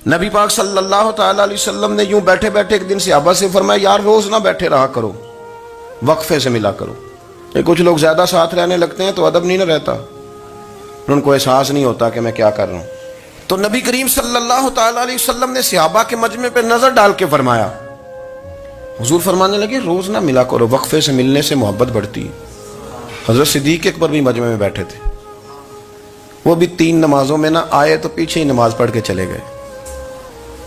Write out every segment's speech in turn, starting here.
نبی پاک صلی اللہ تعالی علیہ وسلم نے یوں بیٹھے بیٹھے ایک دن صحابہ سے فرمایا یار روز نہ بیٹھے رہا کرو، وقفے سے ملا کرو۔ کچھ لوگ زیادہ ساتھ رہنے لگتے ہیں تو ادب نہیں نہ رہتا، ان کو احساس نہیں ہوتا کہ میں کیا کر رہا ہوں۔ تو نبی کریم صلی اللہ تعالی علیہ وسلم نے صحابہ کے مجمع پہ نظر ڈال کے فرمایا، حضور فرمانے لگے روز نہ ملا کرو، وقفے سے ملنے سے محبت بڑھتی ہے۔ حضرت صدیق اکبر بھی مجمع میں بیٹھے تھے، وہ بھی 3 نمازوں میں نہ آئے تو پیچھے ہی نماز پڑھ کے چلے گئے۔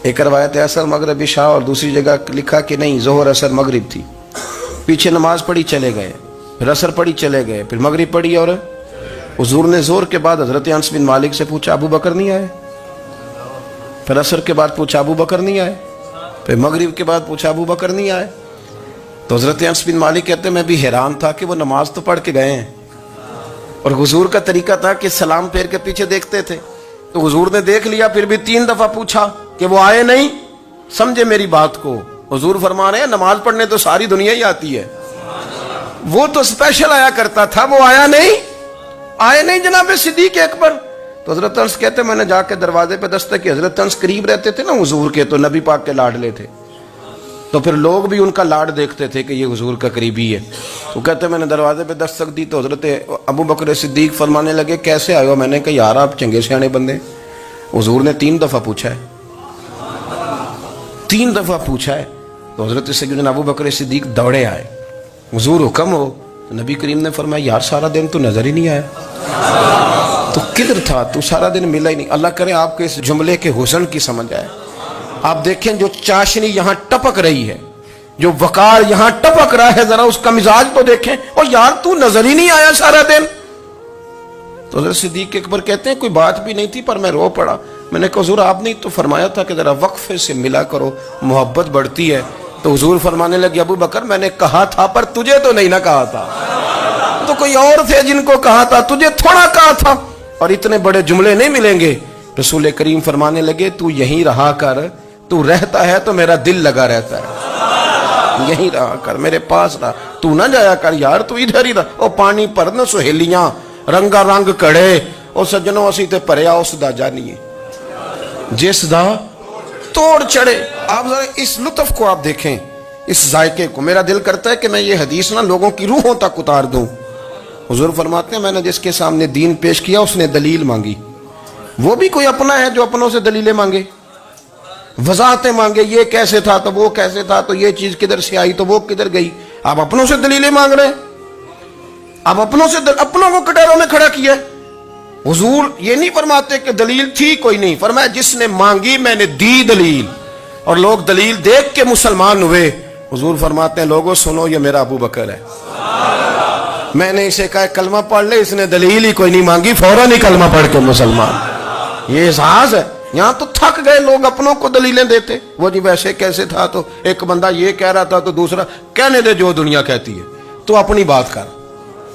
ایک روایت عصر مغرب عشاء اور دوسری جگہ لکھا کہ نہیں ظہر عصر مغرب تھی، پیچھے نماز پڑھی چلے گئے، پھر عصر پڑھی چلے گئے، پھر مغرب پڑھی، اور حضور نے زور کے بعد حضرت انس بن مالک سے پوچھا ابو بکر نہیں آئے؟ پھر عصر کے بعد پوچھا ابو بکر نہیں آئے؟ پھر مغرب کے بعد پوچھا ابو بکر نہیں آئے؟ تو حضرت انس بن مالک کہتے ہیں میں بھی حیران تھا کہ وہ نماز تو پڑھ کے گئے ہیں، اور حضور کا طریقہ تھا کہ سلام پھیر کے پیچھے دیکھتے تھے، تو حضور نے دیکھ لیا، پھر بھی 3 دفعہ پوچھا کہ وہ آئے نہیں؟ سمجھے میری بات کو؟ حضور فرما رہے ہیں نماز پڑھنے تو ساری دنیا ہی آتی ہے، وہ تو اسپیشل آیا کرتا تھا، وہ آیا نہیں؟ آئے نہیں جناب صدیق اکبر؟ تو حضرت انس کہتے ہیں میں نے جا کے دروازے پہ دستک کی، حضرت انس قریب رہتے تھے نا حضور کے، تو نبی پاک کے لاڈلے تھے، تو پھر لوگ بھی ان کا لاڈ دیکھتے تھے کہ یہ حضور کا قریبی ہے۔ تو کہتے ہیں میں نے دروازے پہ دستک دی تو حضرت ابو بکر صدیق فرمانے لگے کیسے آئے ہو؟ میں نے کہا یار آپ چنگے سیانے بندے، حضور نے 3 دفعہ پوچھا ہے، 3 دفعہ پوچھا ہے۔ تو حضرت سیدنا ابو بکر صدیق دوڑے آئے، حضور حکم ہو؟ تو نبی کریم نے فرمایا یار سارا دن تو نظر ہی نہیں آیا، تو کدھر تھا تو؟ سارا دن ملا ہی نہیں۔ اللہ کرے آپ کے اس جملے کے حسن کی سمجھ آئے۔ آپ دیکھیں جو چاشنی یہاں ٹپک رہی ہے، جو وقار یہاں ٹپک رہا ہے، ذرا اس کا مزاج تو دیکھیں، اور یار تو نظر ہی نہیں آیا سارا دن۔ تو حضرت صدیق اکبر کہتے ہیں کوئی بات بھی نہیں تھی پر میں رو پڑا، میں نے کہا حضور آپ نے تو فرمایا تھا کہ ذرا وقفے سے ملا کرو محبت بڑھتی ہے۔ تو حضور فرمانے لگے ابو بکر میں نے کہا تھا پر تجھے تو نہیں نہ کہا تھا، تو کوئی اور تھے جن کو کہا تھا، تجھے تھوڑا کہا تھا، اور اتنے بڑے جملے نہیں ملیں گے۔ رسول کریم فرمانے لگے تو یہیں رہا کر، تو رہتا ہے تو میرا دل لگا رہتا ہے، یہیں رہا کر، میرے پاس رہا، تو نہ جایا کر یار، تو ادھر ہی رہا۔ او پانی پرن سہیلیاں رنگا رنگ کڑے، او سجنوں اسی تے پریا اس دا جانیے جس دا توڑ چڑھے۔ آپ ذرا اس لطف کو آپ دیکھیں، اس ذائقے کو۔ میرا دل کرتا ہے کہ میں یہ حدیث نہ لوگوں کی روحوں تک اتار دوں۔ حضور فرماتے ہیں میں نے جس کے سامنے دین پیش کیا اس نے دلیل مانگی، وہ بھی کوئی اپنا ہے جو اپنوں سے دلیلیں مانگے، وضاحتیں مانگے، یہ کیسے تھا تو وہ کیسے تھا، تو یہ چیز کدھر سے آئی تو وہ کدھر گئی۔ آپ اپنوں سے دلیلیں مانگ رہے ہیں، آپ اپنوں سے اپنوں کو کٹہروں میں کھڑا کیا۔ حضور یہ نہیں فرماتے کہ دلیل تھی کوئی نہیں، فرمایا جس نے مانگی میں نے دی دلیل، اور لوگ دلیل دیکھ کے مسلمان ہوئے۔ حضور فرماتے ہیں لوگوں سنو یہ میرا ابو بکر ہے، میں نے اسے کہا کلمہ پڑھ لے، اس نے دلیل ہی کوئی نہیں مانگی، فوراً ہی کلمہ پڑھ کے مسلمان۔ یہ احساس ہے۔ یہاں تو تھک گئے لوگ اپنوں کو دلیلیں دیتے، وہ جی ویسے کیسے تھا، تو ایک بندہ یہ کہہ رہا تھا تو دوسرا کہنے دے جو دنیا کہتی ہے، تو اپنی بات کر،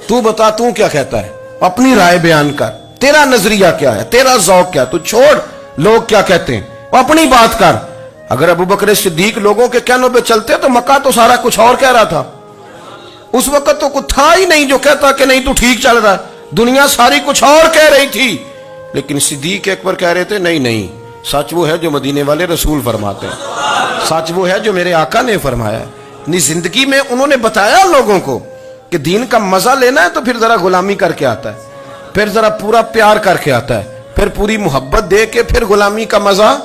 تو بتا تو کیا کہتا ہے، اپنی رائے بیان کر، تیرا نظریہ کیا ہے، تیرا ذوق کیا، تو چھوڑ لوگ کیا کہتے ہیں، اپنی بات کر۔ اگر ابو بکر صدیق لوگوں کے کہنوں پہ چلتے تو مکہ تو سارا کچھ اور کہہ رہا تھا، اس وقت تو کچھ تھا ہی نہیں جو کہتا کہ نہیں تو ٹھیک چل رہا ہے، دنیا ساری کچھ اور کہہ رہی تھی، لیکن صدیق اکبر کہہ رہے تھے نہیں نہیں، سچ وہ ہے جو مدینے والے رسول فرماتے ہیں، سچ وہ ہے جو میرے آقا نے فرمایا ہے۔ اپنی زندگی میں انہوں نے بتایا لوگوں کو کہ دین کا مزہ لینا ہے تو پھر ذرا غلامی کر کے آتا ہے، پھر ذرا پورا پیار کر کے آتا ہے، پھر پوری محبت دے کے پھر غلامی کا مزہ